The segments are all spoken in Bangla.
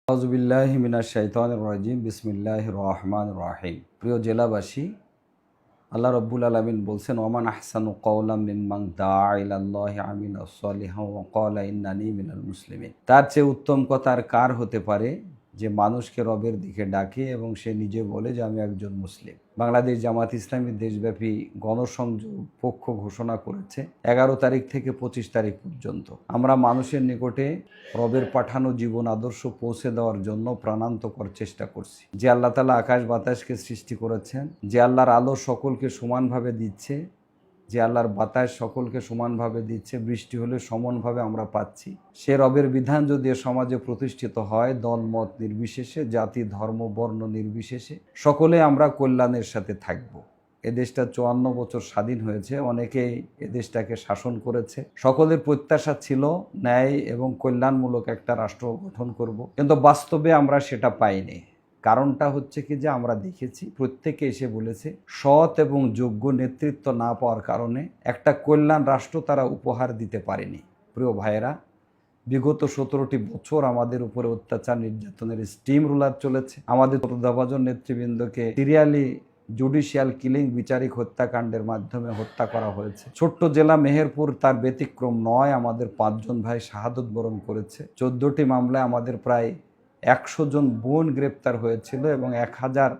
আউযুবিল্লাহি মিনাশ শাইতানির রাজিম। বিসমিল্লাহির রহমানির রহিম। প্রিয় জেলাবাসী, আল্লাহ রব্বুল আলামিন বলছেন, ওমান আহসানু কওলাম মিম্মান দাআ ইলাল্লাহি ওয়া আমিলা সলিহান ওয়া ক্বালা ইন্নানি মিনাল মুসলিমিন। তার চেয়ে উত্তম কথা আর কার হতে পারে যে মানুষকে রবের দিকে ডাকে এবং সে নিজে বলে যে আমি একজন মুসলিম। বাংলাদেশ জামাত ইসলামী দেশব্যাপী গণসংযোগ পক্ষ ঘোষণা করেছে 11 তারিখ থেকে 25 তারিখ পর্যন্ত আমরা মানুষের নিকটে রবের পাঠানো জীবন আদর্শ পৌঁছে দেওয়ার জন্য প্রাণান্তকর চেষ্টা করছি। যে আল্লাহ তাআলা আকাশ বাতাসকে সৃষ্টি করেছেন, যে আল্লাহর আলো সকলকে সমানভাবে দিচ্ছে, যে আল্লাহর বাতাস সকলকে সমানভাবে দিচ্ছে, বৃষ্টি হলে সমানভাবে আমরা পাচ্ছি, সে রবের বিধান যদি সমাজে প্রতিষ্ঠিত হয়, দল মত নির্বিশেষে, জাতি ধর্ম বর্ণ নির্বিশেষে সকলে আমরা কল্যাণের সাথে থাকব। এ দেশটা 54 বছর স্বাধীন হয়েছে, অনেকেই এ দেশটাকে শাসন করেছে। সকলের প্রত্যাশা ছিল ন্যায় এবং কল্যাণমূলক একটা রাষ্ট্র গঠন করব, কিন্তু বাস্তবে আমরা সেটা পাইনি। কারণটা হচ্ছে কি যে আমরা দেখেছি প্রত্যেকে এসে বলেছে সৎ এবং যোগ্য নেতৃত্ব না পাওয়ার কারণে একটা কল্যাণ রাষ্ট্র তারা উপহার দিতে পারেনি। প্রিয় ভাইয়েরা, বিগত 17টি বছর আমাদের উপরে অত্যাচার নির্যাতনের স্টিম রুলার চলেছে। আমাদের শ্রদ্ধাভাজন নেতৃবৃন্দকে সিরিয়ালি জুডিশিয়াল কিলিং, বিচারিক হত্যাকাণ্ডের মাধ্যমে হত্যা করা হয়েছে। ছোট্ট জেলা মেহেরপুর তার ব্যতিক্রম নয়। আমাদের 5 জন ভাই শাহাদত বরণ করেছে। 14টি মামলায় আমাদের প্রায় 100 জন বোন গ্রেপ্তার হয়েছিল এবং 1000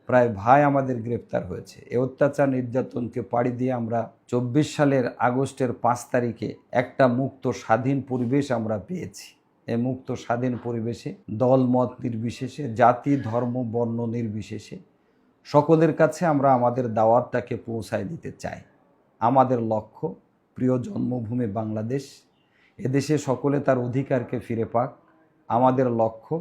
প্রায় ভাই আমাদের গ্রেপ্তার হয়েছে। এই অত্যাচার নির্যাতনকে পাড়ি দিয়ে আমরা 24 সালের আগস্টের 5 তারিখে একটা মুক্ত স্বাধীন পরিবেশ আমরা পেয়েছি। এই মুক্ত স্বাধীন পরিবেশে দল মত নির্বিশেষে, জাতি ধর্ম বর্ণ নির্বিশেষে সকলের কাছে আমরা আমাদের দাওয়াতটাকে পৌঁছায় দিতে চাই। আমাদের লক্ষ্য প্রিয় জন্মভূমি বাংলাদেশ, এদেশে সকলে তার অধিকারকে ফিরে পাক। আমাদের লক্ষ্য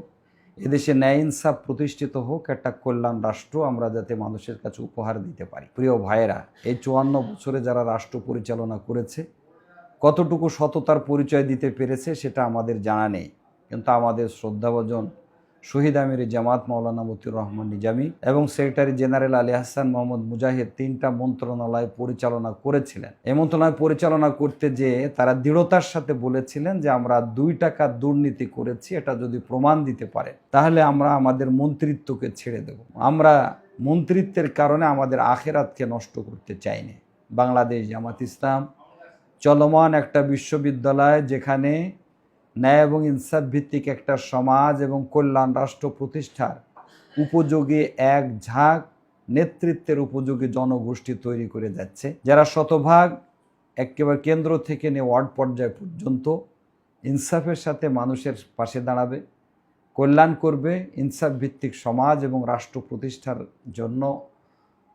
এদেশে ন্যায় ইনসাফ প্রতিষ্ঠিত হোক, একটা কল্যাণ রাষ্ট্র আমরা যাতে মানুষের কাছে উপহার দিতে পারি। প্রিয় ভাইয়েরা, এই 54 বছরে যারা রাষ্ট্র পরিচালনা করেছে কতটুকু সততার পরিচয় দিতে পেরেছে সেটা আমাদের জানা নেই, কিন্তু আমাদের শ্রদ্ধাভাজন শহীদ আমির জামাত মাওলানা মতিউর রহমান নিজামী এবং সেক্রেটারি জেনারেল আলী আহসান মোহাম্মদ মুজাহিদ 3টা মন্ত্রণালয় পরিচালনা করেছিলেন। এই মন্ত্রণালয় পরিচালনা করতে যেয়ে তারা দৃঢ়তার সাথে বলেছিলেন যে আমরা 2 টাকা দুর্নীতি করেছি, এটা যদি প্রমাণ দিতে পারে তাহলে আমরা আমাদের মন্ত্রিত্বকে ছেড়ে দেব। আমরা মন্ত্রিত্বের কারণে আমাদের আখেরাতকে নষ্ট করতে চাইনি। বাংলাদেশ জামাত ইসলাম চলমান একটা বিশ্ববিদ্যালয়, যেখানে ন্যায় এবং ইনসাফ ভিত্তিক একটা সমাজ এবং কল্যাণ রাষ্ট্র প্রতিষ্ঠার উপযোগী এক ঝাঁক নেতৃত্বের উপযোগী জনগোষ্ঠী তৈরি করে যাচ্ছে, যারা শতভাগ একেবারে কেন্দ্র থেকে নিয়ে ওয়ার্ড পর্যায় পর্যন্ত ইনসাফের সাথে মানুষের পাশে দাঁড়াবে, কল্যাণ করবে, ইনসাফ ভিত্তিক সমাজ এবং রাষ্ট্র প্রতিষ্ঠার জন্য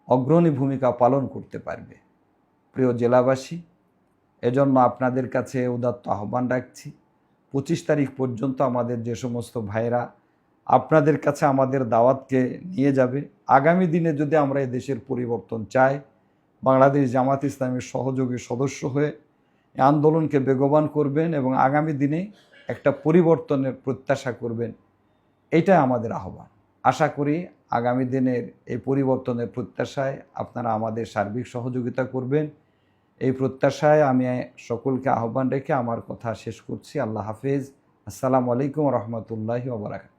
অগ্রণী ভূমিকা পালন করতে পারবে। প্রিয় জেলাবাসী, এজন্য আপনাদের কাছে উদাত্ত আহ্বান রাখছি, 25 তারিখ পর্যন্ত আমাদের যে সমস্ত ভাইরা আপনাদের কাছে আমাদের দাওয়াতকে নিয়ে যাবে, আগামী দিনে যদি আমরা এই দেশের পরিবর্তন চাই, বাংলাদেশ জামাত ইসলামের সহযোগী সদস্য হয়ে এই আন্দোলনকে বেগবান করবেন এবং আগামী দিনে একটা পরিবর্তনের প্রত্যাশা করবেন, এইটাই আমাদের আহ্বান। আশা করি আগামী দিনের এই পরিবর্তনের প্রত্যাশায় আপনারা আমাদের সার্বিক সহযোগিতা করবেন। এই প্রত্যাশায় আমি সকলকে আহ্বান রেখে আমার কথা শেষ করছি। আল্লাহ হাফেজ। আসসালামু আলাইকুম রহমতুল্লাহি ওয়া বারাকাতুহু।